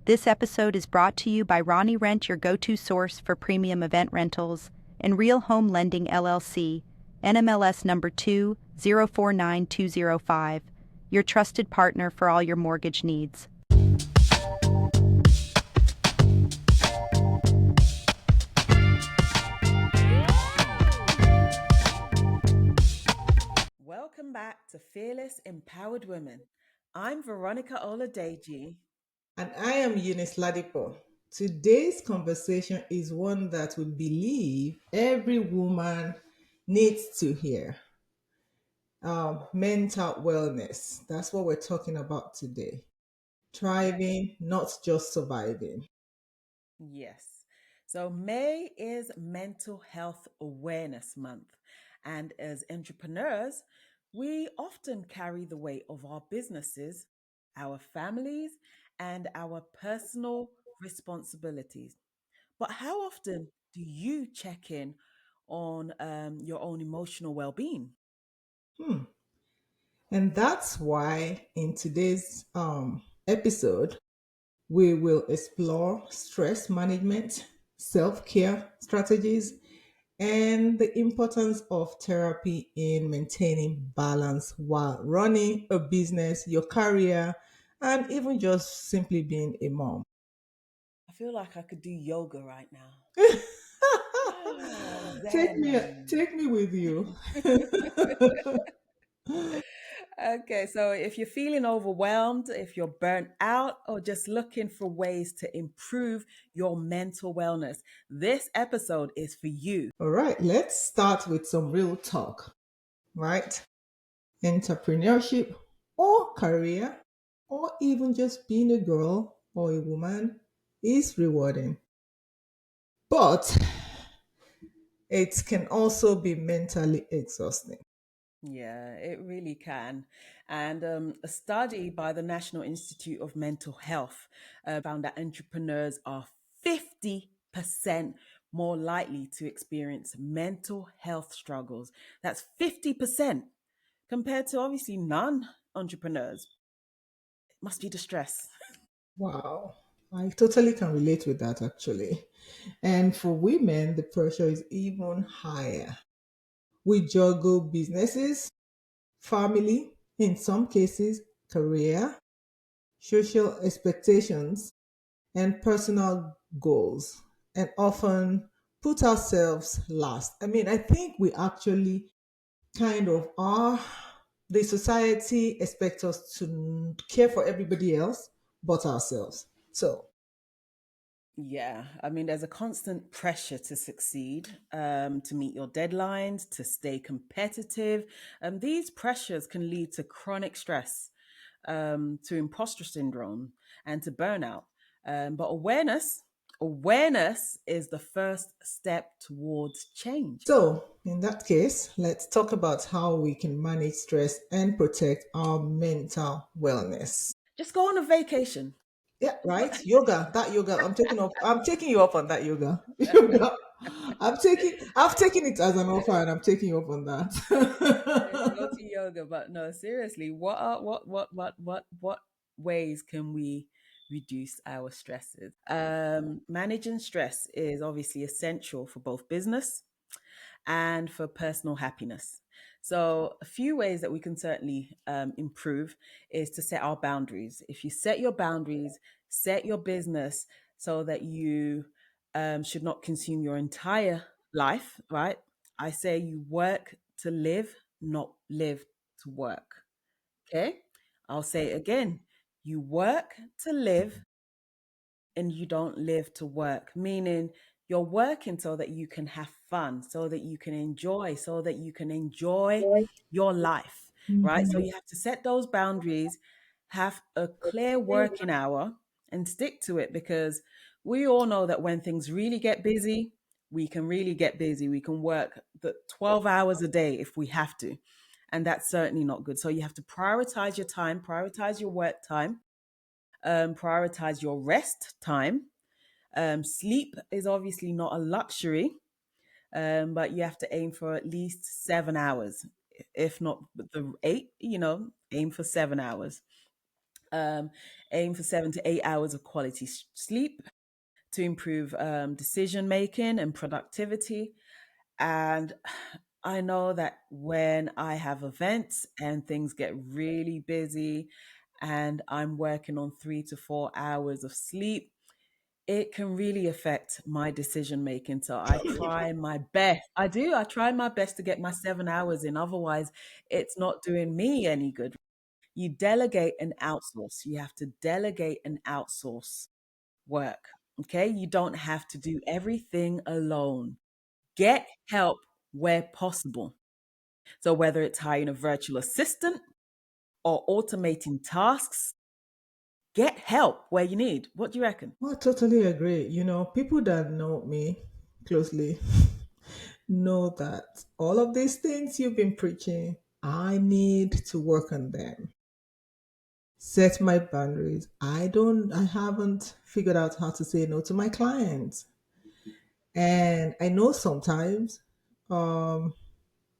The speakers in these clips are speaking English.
This episode is brought to you by Roni Rent, your go-to source for premium event rentals, and Real Home Lending LLC, NMLS number 2049205, your trusted partner for all your mortgage needs. Welcome back to Fearless Empowered Women. I'm Veronica Oladeji. And I am Eunice Ladipo. Today's conversation is one that we believe every woman needs to hear. Mental wellness. That's what we're talking about today. Thriving, not just surviving. Yes. So, May is Mental Health Awareness Month. And as entrepreneurs, we often carry the weight of our businesses, our families, and our personal responsibilities. But how often do you check in on your own emotional well being? Hmm. And that's why in today's episode, we will explore stress management, self care strategies, and the importance of therapy in maintaining balance while running a business, your career, and even just simply being a mom. I feel like I could do yoga right now. take me Zen. take me with you. Okay, so if you're feeling overwhelmed, if you're burnt out, or just looking for ways to improve your mental wellness, this episode is for you. All right, let's start with some real talk, right? Entrepreneurship or career or even just being a girl or a woman is rewarding. But it can also be mentally exhausting. Yeah, it really can. And a study by the National Institute of Mental Health found that entrepreneurs are 50% more likely to experience mental health struggles. That's 50% compared to obviously non entrepreneurs. It must be the stress. Wow. I totally can relate with that actually. And for women, the pressure is even higher. We juggle businesses, family, in some cases, career, social expectations, and personal goals, and often put ourselves last. I mean, I think we actually kind of are. The society expects us to care for everybody else but ourselves. So, Yeah, I mean, there's a constant pressure to succeed, to meet your deadlines, to stay competitive. These pressures can lead to chronic stress, to imposter syndrome, and to burnout. But awareness is the first step towards change. in that case, let's talk about how we can manage stress and protect our mental wellness. Just go on a vacation. Yeah, right. Yoga. That yoga. I'm taking you up on that yoga. Yoga. I've taken it as an offer and I'm taking you up on Go that. to yoga, but no, seriously, what ways can we reduce our stresses? Managing stress is obviously essential for both business and for personal happiness. So, a few ways that we can certainly improve is to set our boundaries. If you set your boundaries, set your business so that you should not consume your entire life, right? I say you work to live, not live to work. Okay. I'll say it again. You work to live and you don't live to work, meaning you're working so that you can have fun, so that you can enjoy your life, right? So Mhm. you have to set those boundaries, have a clear working hour, and stick to it because we all know that when things really get busy, we can really get busy. We can work the 12 hours a day if we have to. And that's certainly not good. So you have to prioritize your time, prioritize your work time, prioritize your rest time. Sleep is obviously not a luxury, but you have to aim for at least 7 hours, if not the eight, aim for 7 hours. Um, aim for 7 to 8 hours of quality sleep to improve decision making and productivity. And I know that when I have events and things get really busy and I'm working on 3 to 4 hours of sleep, it can really affect my decision making. So I try my best. I do. I try my best to get my 7 hours in. Otherwise, it's not doing me any good. You delegate and outsource. You have to delegate and outsource work. Okay. You don't have to do everything alone. Get help where possible. So whether it's hiring a virtual assistant or automating tasks, get help where you need. What do you reckon? Well, I totally agree. People that know me closely know that all of these things you've been preaching, I need to work on them. Set my boundaries. I haven't figured out how to say no to my clients. And I know sometimes um,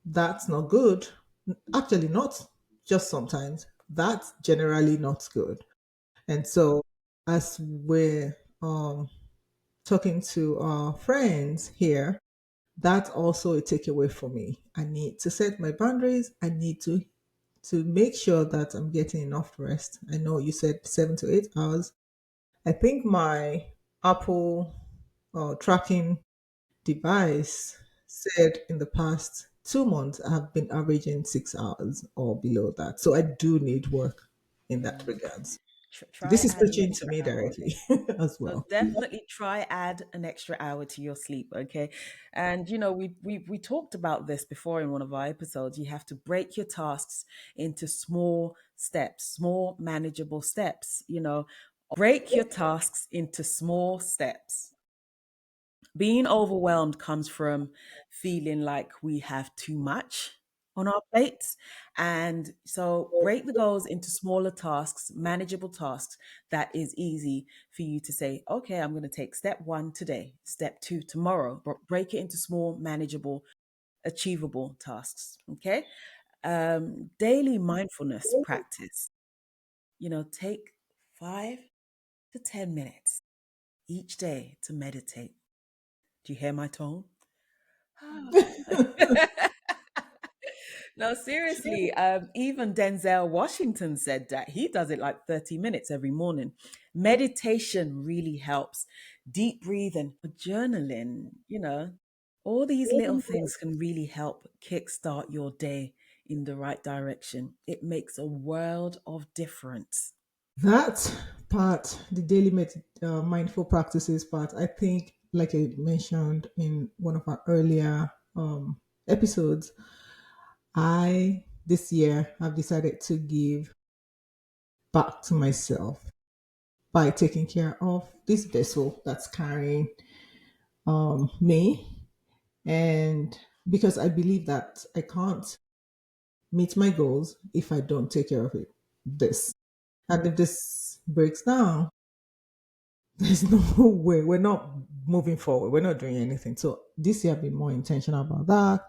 that's not good. Actually, not just sometimes. That's generally not good. And so, as we're talking to our friends here, that's also a takeaway for me. I need to set my boundaries. I need to make sure that I'm getting enough rest. I know you said 7 to 8 hours. I think my Apple tracking device said in the past 2 months I have been averaging 6 hours or below that. So I do need work in that Mm. regards. Try This is add an preaching to extra me hour. directly as So well. definitely try add an extra hour to your sleep, okay? And we talked about this before in one of our episodes. You have to break your tasks into small steps, small manageable steps, break your tasks into small steps. Being overwhelmed comes from feeling like we have too much on our plates. And so break the goals into smaller tasks, manageable tasks that is easy for you to say, okay, I'm going to take step one today, step two tomorrow, but break it into small, manageable, achievable tasks. Okay. Daily mindfulness practice, take 5 to 10 minutes each day to meditate. Do you hear my tone? No, seriously. Even Denzel Washington said that he does it like 30 minutes every morning. Meditation really helps. Deep breathing, journaling, all these little things can really help kickstart your day in the right direction. It makes a world of difference. That part, the mindful practices part, I think, like I mentioned in one of our earlier episodes, I this year have decided to give back to myself by taking care of this vessel that's carrying me. And because I believe that I can't meet my goals if I don't take care of it. This. And if this breaks down, there's no way. We're not moving forward. We're not doing anything. So this year I've been more intentional about that.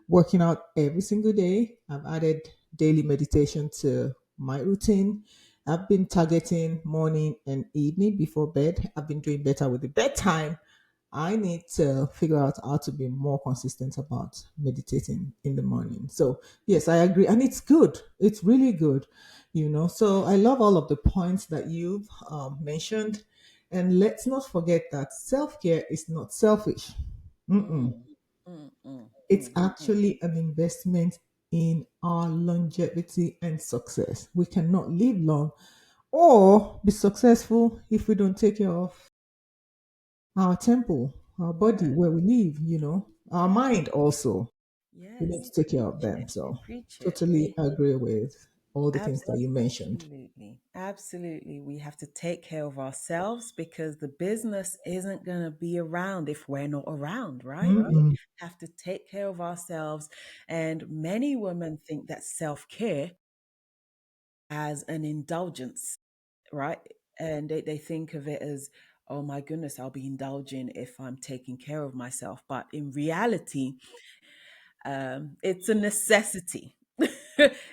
Working out every single day. I've added daily meditation to my routine. I've been targeting morning and evening before bed. I've been doing better with the bedtime. I need to figure out how to be more consistent about meditating in the morning. So, yes, I agree. And it's good. It's really good. So, I love all of the points that you've mentioned. And let's not forget that self care is not selfish. Mm-mm. Mm, mm, mm, It's mm, mm. actually an investment in our longevity and success. We cannot live long or be successful if we don't take care of our temple, our body, Yeah. where we live, our mind also. We need Yes. to take care of Preach them. it. So, Preach it. totally agree with all the things that you mentioned. Absolutely. Absolutely. We have to take care of ourselves because the business isn't going to be around if we're not around, right? We Mm-mm. have to take care of ourselves. And many women think that self care as an indulgence, right? And they think of it as, oh my goodness, I'll be indulging if I'm taking care of myself. But in reality, it's a necessity.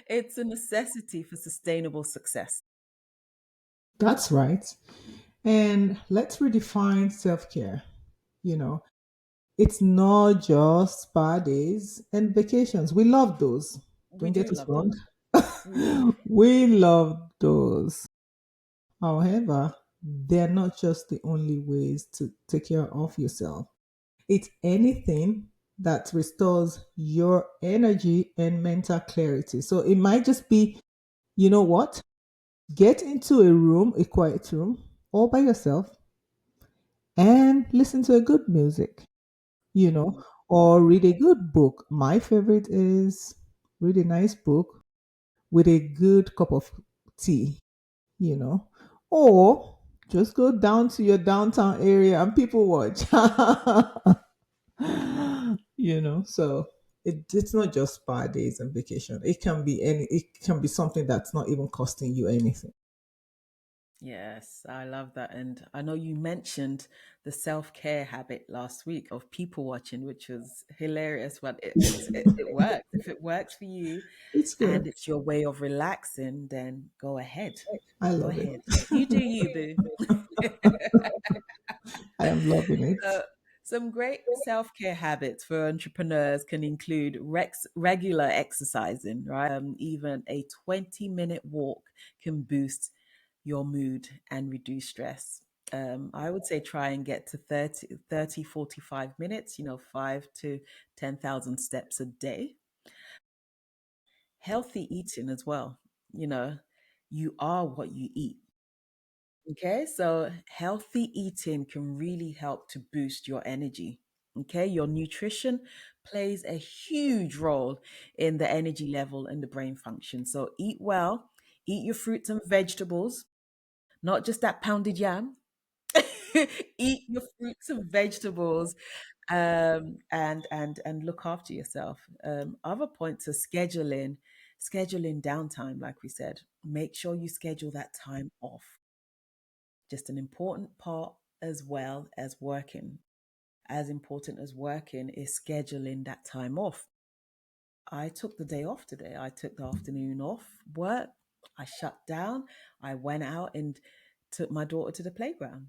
It's a necessity for sustainable success. That's right. And let's redefine self care. You know, it's not just spa days and vacations. We love those. We Don't get do us love wrong. those. We do. We love those. However, they're not just the only ways to take care of yourself. It's anything that restores your energy and mental clarity. So it might just be, you know what? Get into a room, a quiet room, all by yourself and listen to a good music, Mm. or read a good book. My favorite is read a nice book with a good cup of tea, you know, or just go down to your downtown area and people watch. So it's not just spa days and vacation. It can be something that's not even costing you anything. Yes, I love that. And I know you mentioned the self-care habit last week of people watching, which was hilarious, but it works. If it works for you It's and good. it's your way of relaxing, then go ahead. I Go love it. ahead. You do you, boo. I am loving it. Uh, some great self-care habits for entrepreneurs can include regular exercising, right? Even a 20-minute walk can boost your mood and reduce stress. I would say try and get to 45 minutes, 5 to 10,000 steps a day. Healthy eating as well. You know, you are what you eat. Okay, so healthy eating can really help to boost your energy. Okay, your nutrition plays a huge role in the energy level and the brain function. So eat well, eat your fruits and vegetables, not just that pounded yam. Eat your fruits and vegetables, and look after yourself. Other points are scheduling downtime, like we said. Make sure you schedule that time off. Just an important part as well as working. As important as working is scheduling that time off. I took the day off today. I took the afternoon off work. I shut down. I went out and took my daughter to the playground.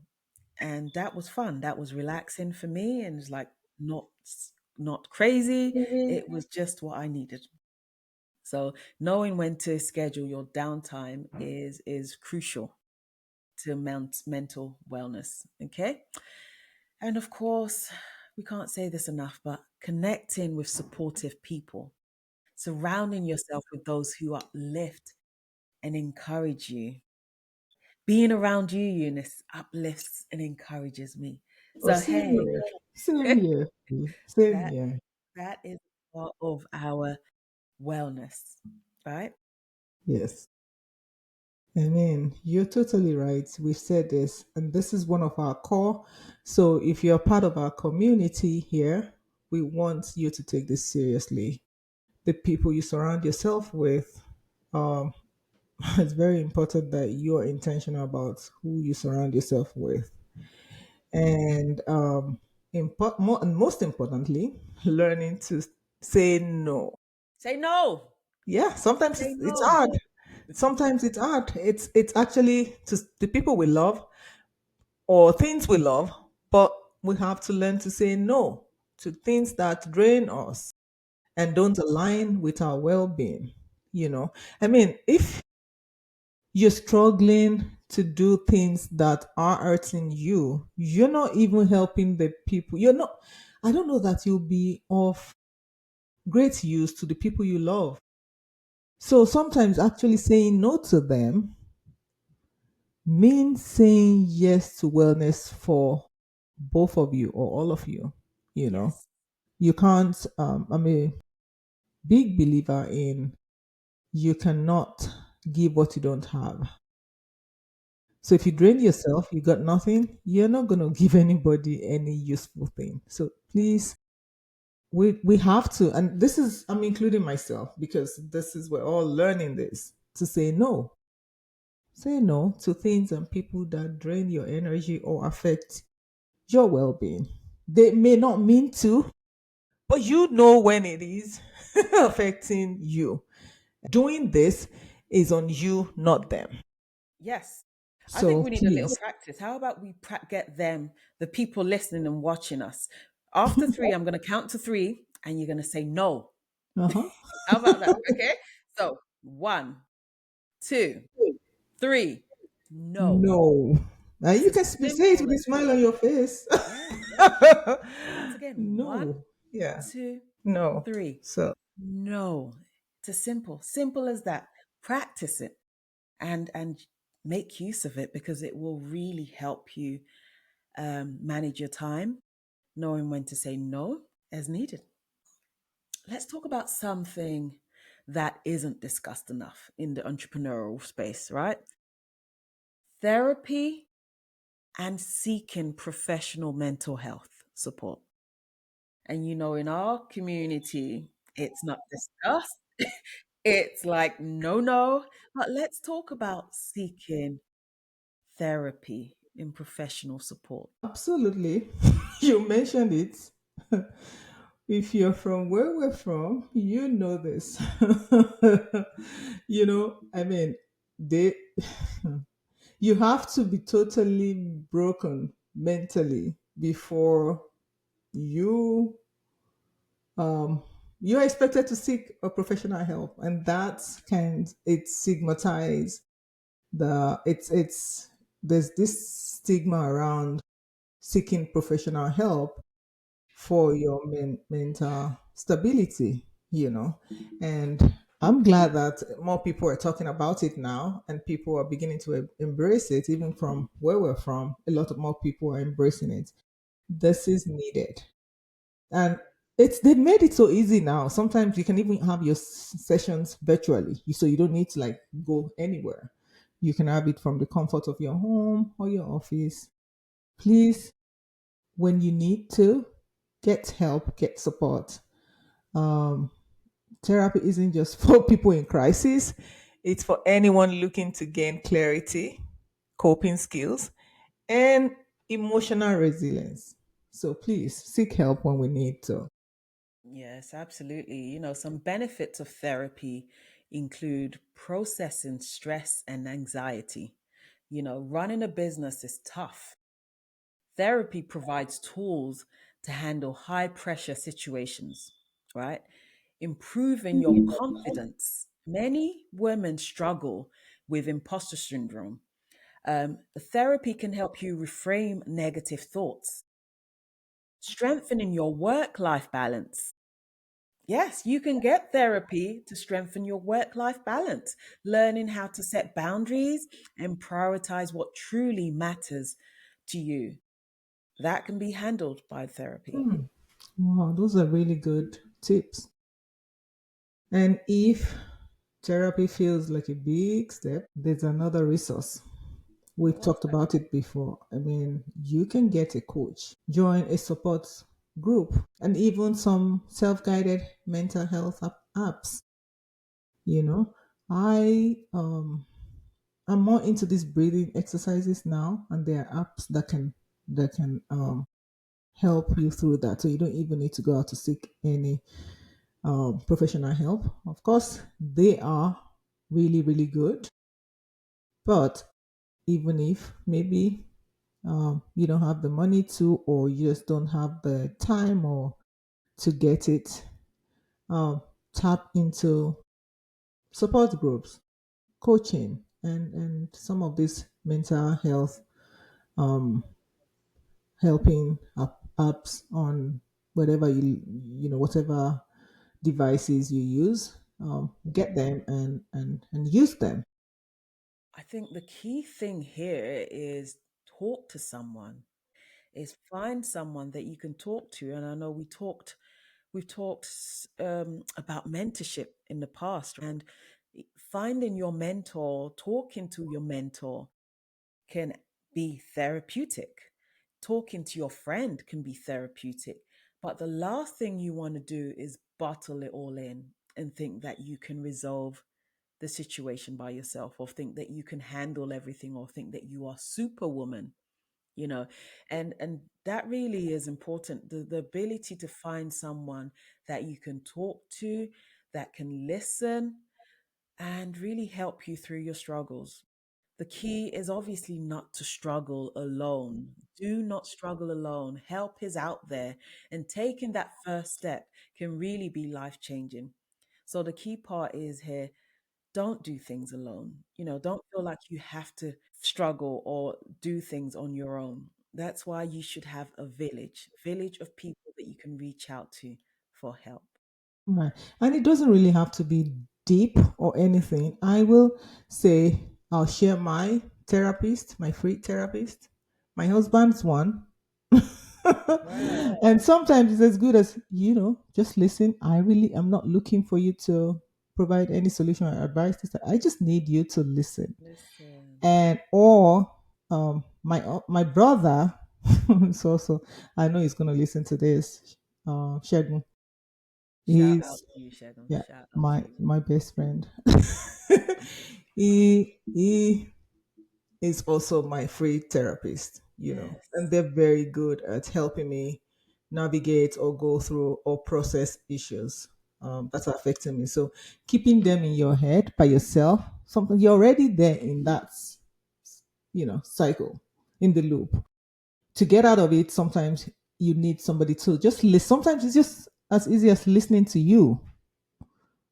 And that was fun. That was relaxing for me and it's like not not crazy. It was just what I needed. So knowing when to schedule your downtime is crucial to mental wellness. Okay. And of course, we can't say this enough, but connecting with supportive people, surrounding yourself with those who uplift and encourage you. Being around you, Eunice, uplifts and encourages me. Oh, So, same hey, here. Same here. Same that here. that is part of our wellness, right? Yes. I mean, you're totally right. We've said this, and this is one of our core. So if you're part of our community here, we want you to take this seriously. The people you surround yourself with, um, it's very important that you're intentional about who you surround yourself with. And and most importantly, learning to say no. Say no. Yeah, sometimes Say it's no. hard. Sometimes it's hard. It's actually to the people we love or things we love, but we have to learn to say no to things that drain us and don't align with our well-being. You know, I mean, if you're struggling to do things that are hurting you, you're not even helping the people. You're not, I don't know that you'll be of great use to the people you love. So sometimes actually saying no to them means saying yes to wellness for both of you or all of you. You know, Yes. you can't, I'm a big believer in you cannot give what you don't have. So if you drain yourself, you got nothing, you're not going to give anybody any useful thing. So please, we have to, and this is, I'm including myself because this is, we're all learning this, to say no. Say no to things and people that drain your energy or affect your well being. They may not mean to, but you know when it is affecting you. Doing this is on you, not them. Yes. I think So we need a little please. practice. How about we get them, the people listening and watching us? After three, I'm going to count to three and you're going to say no. Uh-huh. How about that? Okay. So 1, 2, 3. No. No. Now It's you as can say it simple with a as smile on your face. yes, yes. Once again, 1, No. Yeah. 2, No. 3. So No. It's as simple as that. Practice it and make use of it because it will really help you manage your time, knowing when to say no as needed. Let's talk about something that isn't discussed enough in the entrepreneurial space, right? Therapy and seeking professional mental health support. And in our community, it's not discussed. It's like, no, no. But let's talk about seeking therapy and professional support. absolutely. You mentioned it. If you're from where we're from, you know this. I mean, they you have to be totally broken mentally before you um you're expected to seek a professional help, and that can it stigmatize it's there's this stigma around seeking professional help for your mental stability, and I'm glad that more people are talking about it now and people are beginning to embrace it. Even from where we're from, a lot of more people are embracing it. This is needed, and they made it so easy now. Sometimes you can even have your sessions virtually, so you don't need to like go anywhere. You can have it from the comfort of your home or your office. Please, when you need to, get help, get support. um Therapy isn't just for people in crisis, it's for anyone looking to gain clarity, coping skills, and emotional resilience. So please seek help when we need to. Yes, absolutely. Some benefits of therapy include processing stress and anxiety. Running a business is tough. Therapy provides tools to handle high pressure situations, right? Improving your confidence. Many women struggle with imposter syndrome. Therapy can help you reframe negative thoughts, strengthening your work life balance. Yes, you can get therapy to strengthen your work life balance, learning how to set boundaries and prioritize what truly matters to you. That can be handled by therapy. Wow, those are really good tips. And if therapy feels like a big step, there's another resource. We've What's talked about it before. I mean, you can get a coach, join a support group, and even some self guided mental health apps. You know, I I'm more into these breathing exercises now, and there are apps that can help you through that. So you don't even need to go out to seek any professional help. Of course, they are really, really good. But even if maybe you don't have the money to, or you just don't have the time or to get it, um, tap into support groups, coaching, and some of these mental health um, helping apps on whatever whatever devices you use. Get them and use them. I think the key thing here is talk to someone, is find someone that you can talk to. And I know we've talked about mentorship in the past, and finding your mentor, talking to your mentor can be therapeutic. Talking to your friend can be therapeutic. But the last thing you want to do is bottle it all in and think that you can resolve the situation by yourself, or think that you can handle everything, or think that you are superwoman, you know and that really is important, the ability to find someone that you can talk to, that can listen and really help you through your struggles. The key is obviously not to struggle alone. Do not struggle alone. Help is out there, and taking that first step can really be life changing. So, the key part is here, don't do things alone. Don't feel like you have to struggle or do things on your own. That's why you should have a village of people that you can reach out to for help. Right. And it doesn't really have to be deep or anything. I will say I'll share my therapist, my free therapist, my husband's one. Right. And sometimes it's as good as, just listen. I really am not looking for you to provide any solution or advice. I just need you to listen. Listen. And or my brother is also, I know he's gonna listen to this. Shegun. Shout out He's to you, Shagun. yeah, Shout out to my you. my best friend. he is also my free therapist, and Yes. they're very good at helping me navigate or go through or process issues that are affecting me. So keeping them in your head by yourself, something you're already there in that, cycle, in the loop. To get out of it, sometimes you need somebody to just listen. Sometimes it's just as easy as listening to you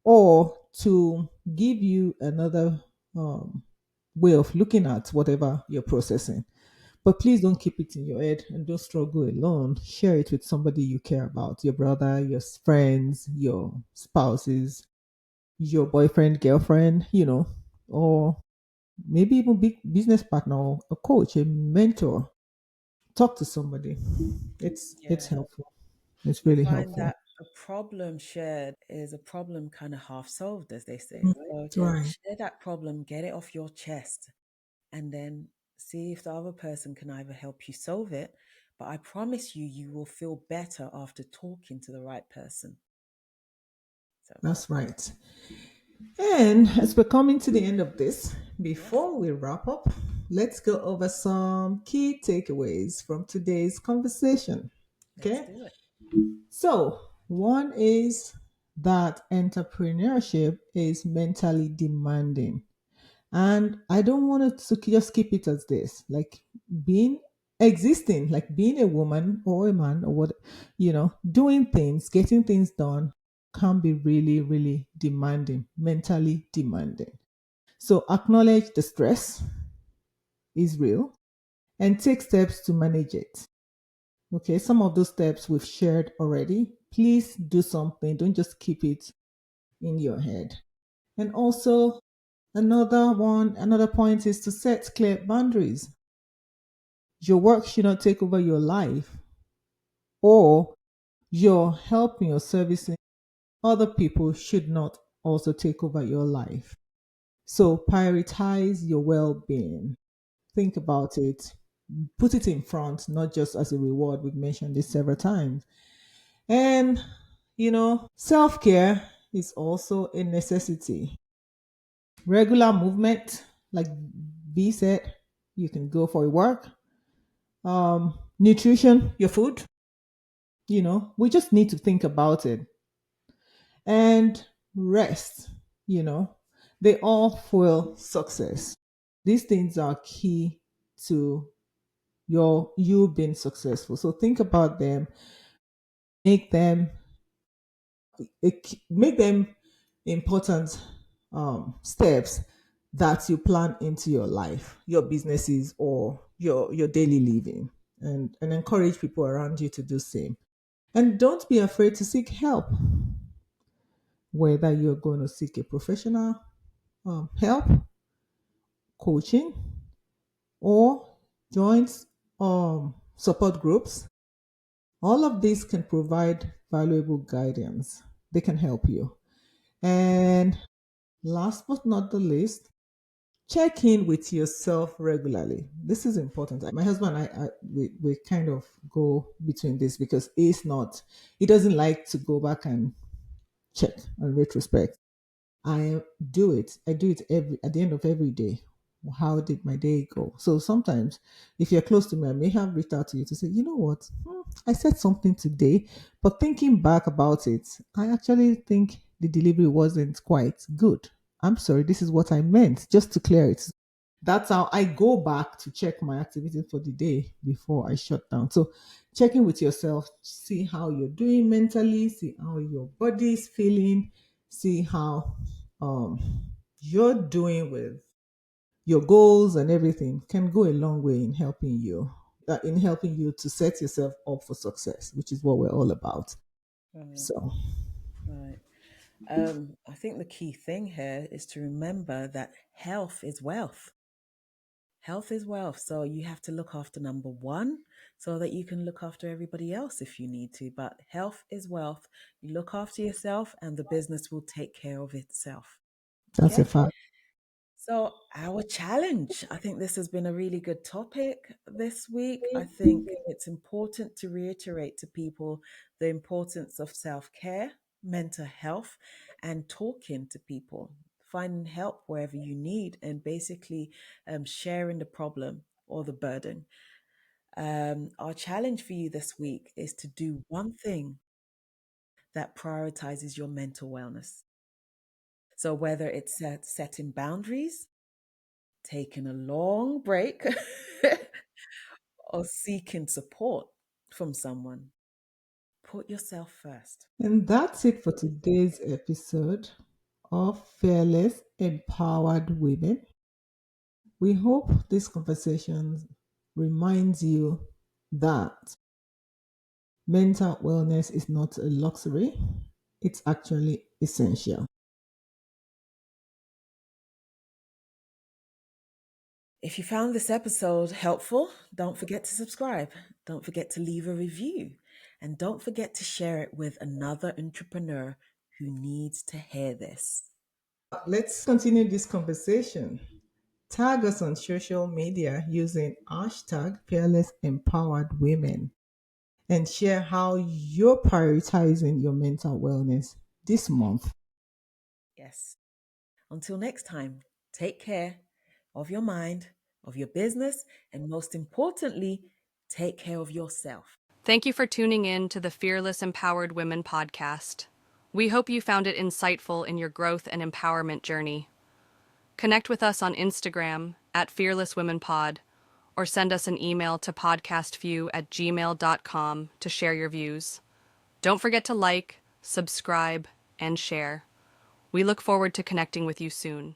or to give you another um, way of looking at whatever you're processing. But please don't keep it in your head and don't struggle alone. Share it with somebody you care about, your brother, your friends, your spouses, your boyfriend, girlfriend, or maybe even big business partner or a coach, a mentor. Talk to somebody. It's Yeah. helpful. It's I really find helpful. that a problem shared is a problem kind of half solved, as they say. Mm, So right. share that problem, get it off your chest, and then see if the other person can either help you solve it. But I promise you, you will feel better after talking to the right person. So, That's right. And as we're coming to the end of this, yes, before we wrap up, let's go over some key takeaways from today's conversation. let's Okay. do it. So, one is that entrepreneurship is mentally demanding. And I don't want to just keep it as this, like being existing, like being a woman or a man or what, doing things, getting things done can be really, really demanding, mentally demanding. So acknowledge the stress is real and take steps to manage it. Okay, some of those steps we've shared already. Please do something. Don't just keep it in your head. And also, another point is to set clear boundaries. Your work should not take over your life, or your helping or servicing other people should not also take over your life. So prioritize your well being. Think about it. Put it in front, not just as a reward. We've mentioned this several times. And, self care is also a necessity. Regular movement, like B said, you can go for a walk. Nutrition, your food, we just need to think about it. And rest, you know, they all fuel success. These things are key to you being successful. So think about them, make them make them important steps that you plan into your life, your businesses, or your daily living, and encourage people around you to do same. And don't be afraid to seek help, whether you're going to seek a professional help, coaching, or join support groups. All of these can provide valuable guidance. They can help you. And last but not the least, check in with yourself regularly. This is important. My husband and we kind of go between this because he doesn't like to go back and check and retrospect. I do it. I do it every at the end of every day. How did my day go? So sometimes, if you're close to me, I may have reached out to you to say, you know what, I said something today, but thinking back about it, I actually think the delivery wasn't quite good. I'm sorry, this is what I meant, just to clear it. That's how I go back to check my activities for the day before I shut down. So, checking with yourself, see how you're doing mentally, see how your body is feeling, see how um, you're doing with your goals and everything can go a long way in helping you to set yourself up for success, which is what we're all about. Right, So, right. I think the key thing here is to remember that health is wealth. Health is wealth. So you have to look after number one so that you can look after everybody else if you need to. But health is wealth. You look after yourself and the business will take care of itself. that's a Okay. fact. So, our challenge. I think this has been a really good topic this week. I think it's important to reiterate to people the importance of self care, mental health, and talking to people, finding help wherever you need, and basically sharing the problem or the burden. Our challenge for you this week is to do one thing that prioritizes your mental wellness. So, whether it's setting boundaries, taking a long break, or seeking support from someone. Put yourself first. And that's it for today's episode of Fearless Empowered Women. We hope this conversation reminds you that mental wellness is not a luxury, it's actually essential. If you found this episode helpful, don't forget to subscribe. Don't forget to leave a review. And don't forget to share it with another entrepreneur who needs to hear this. Let's continue this conversation. Tag us on social media using hashtag Fearless Empowered Women and share how you're prioritizing your mental wellness this month. Yes. Until next time, take care of your mind, of your business, and most importantly, take care of yourself. Thank you for tuning in to the Fearless Empowered Women podcast. We hope you found it insightful in your growth and empowerment journey. Connect with us on Instagram at Fearless Women Pod, or send us an email to podcastview@gmail.com to share your views. Don't forget to like, subscribe, and share. We look forward to connecting with you soon.